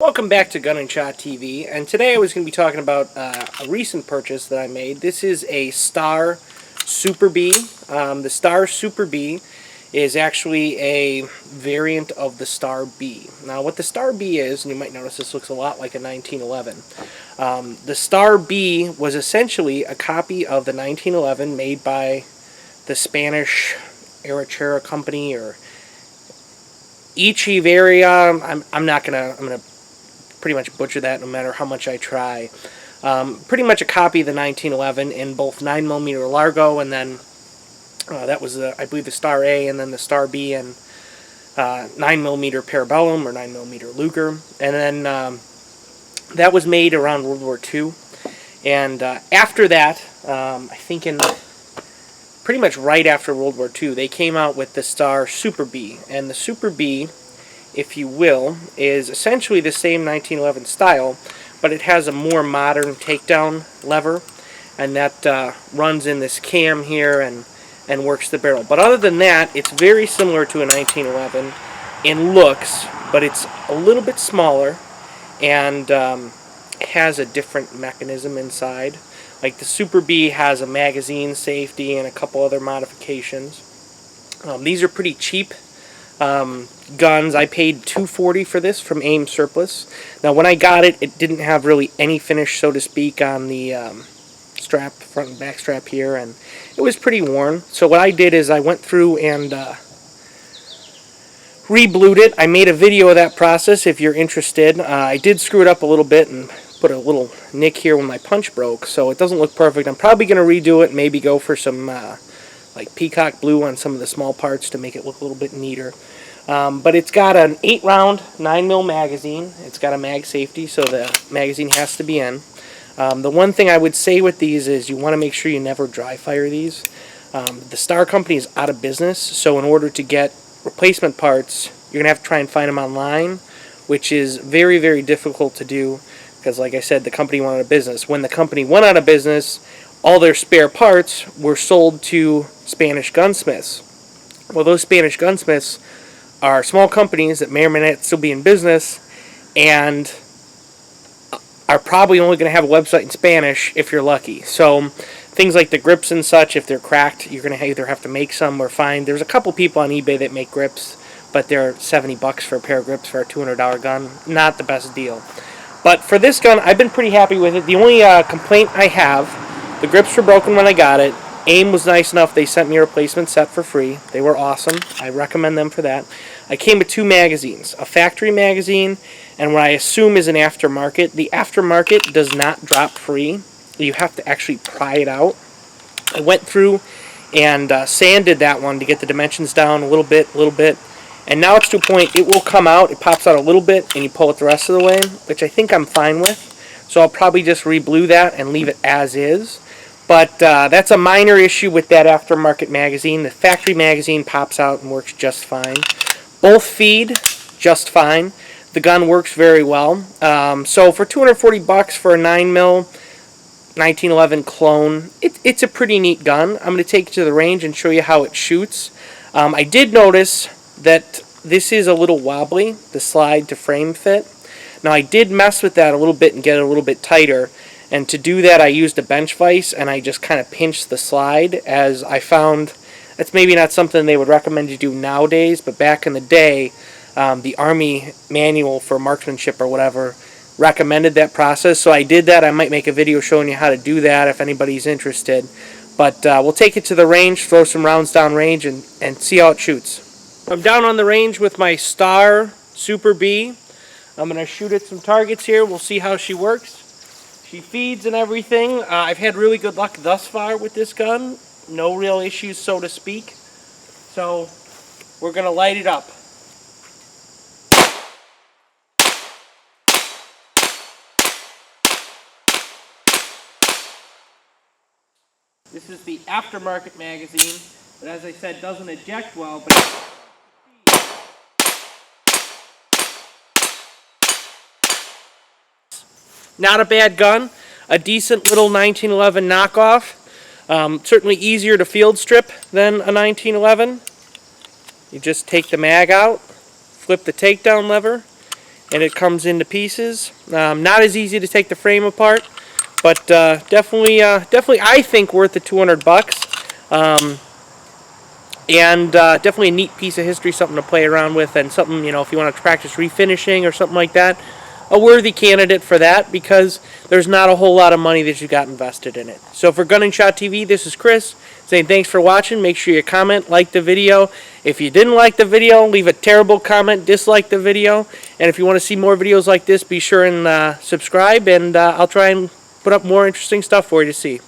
Welcome back to Gun and Shot TV, and today I was going to be talking about a recent purchase that I made. This is a Star Super Bee. The Star Super Bee is actually a variant of the Star B. Now what the Star B is, and you might notice this looks a lot like a 1911. The Star B was essentially a copy of the 1911 made by the Spanish Arachera company, or Echeverria. I'm gonna pretty much butcher that no matter how much I try. Pretty much a copy of the 1911 in both 9mm Largo, and then that was I believe the Star A, and then the Star B and 9mm Parabellum or 9mm Luger, and then that was made around World War II. And after that, I think in pretty much right after World War II, they came out with the Star Super Bee, and the Super Bee, if you will, is essentially the same 1911 style, but it has a more modern takedown lever, and that runs in this cam here and works the barrel. But other than that, it's very similar to a 1911 in looks, but it's a little bit smaller and has a different mechanism inside. Like the Super Bee has a magazine safety and a couple other modifications. These are pretty cheap guns. I paid $240 for this from Aim Surplus. Now when I got it, it didn't have really any finish, so to speak, on the strap, front and back strap here, and it was pretty worn. So what I did is I went through and re-blued it. I made a video of that process if you're interested. I did screw it up a little bit and put a little nick here when my punch broke, so it doesn't look perfect. I'm probably going to redo it, maybe go for some like peacock blue on some of the small parts to make it look a little bit neater. But it's got an 8-round 9mm magazine. It's got a mag safety, so the magazine has to be in. The one thing I would say with these is you want to make sure you never dry fire these. The Star company is out of business, so in order to get replacement parts, you're going to have to try and find them online, which is very, very difficult to do because, like I said, the company went out of business. When the company went out of business, all their spare parts were sold to Spanish gunsmiths. Well, those Spanish gunsmiths are small companies that may or may not still be in business and are probably only going to have a website in Spanish if you're lucky. So things like the grips and such, if they're cracked, you're going to either have to make some or find. There's a couple people on eBay that make grips, but they're $70 for a pair of grips for a $200 gun. Not the best deal. But for this gun, I've been pretty happy with it. The only complaint I have, the grips were broken when I got it. AIM was nice enough. They sent me a replacement set for free. They were awesome. I recommend them for that. I came with 2 magazines, a factory magazine and what I assume is an aftermarket. The aftermarket does not drop free. You have to actually pry it out. I went through and sanded that one to get the dimensions down a little bit, and now it's to a point it will come out. It pops out a little bit and you pull it the rest of the way, which I think I'm fine with. So I'll probably just re-blue that and leave it as is. But that's a minor issue with that aftermarket magazine. The factory magazine pops out and works just fine. Both feed just fine. The gun works very well. So for $240 for a 9mm 1911 clone, it's a pretty neat gun. I'm going to take it to the range and show you how it shoots. I did notice that this is a little wobbly, the slide to frame fit. Now I did mess with that a little bit and get it a little bit tighter. And to do that, I used a bench vise and I just kind of pinched the slide, as I found that's maybe not something they would recommend you do nowadays, but back in the day, the Army manual for marksmanship or whatever recommended that process. So I did that. I might make a video showing you how to do that if anybody's interested. But we'll take it to the range, throw some rounds down range, and see how it shoots. I'm down on the range with my Star Super Bee. I'm going to shoot at some targets here. We'll see how she works. She feeds and everything. I've had really good luck thus far with this gun. No real issues, so to speak. So we're going to light it up. This is the aftermarket magazine, but as I said, doesn't eject well, but not a bad gun. A decent little 1911 knockoff. Certainly easier to field strip than a 1911. You just take the mag out, flip the takedown lever, and it comes into pieces. Not as easy to take the frame apart, but definitely I think worth the $200. And definitely a neat piece of history, something to play around with, and something, you know, if you want to practice refinishing or something like that, a worthy candidate for that, because there's not a whole lot of money that you got invested in it. So for Gunning Shot TV, this is Chris saying thanks for watching. Make sure you comment, like the video. If you didn't like the video, leave a terrible comment, dislike the video. And if you want to see more videos like this, be sure and subscribe, and I'll try and put up more interesting stuff for you to see.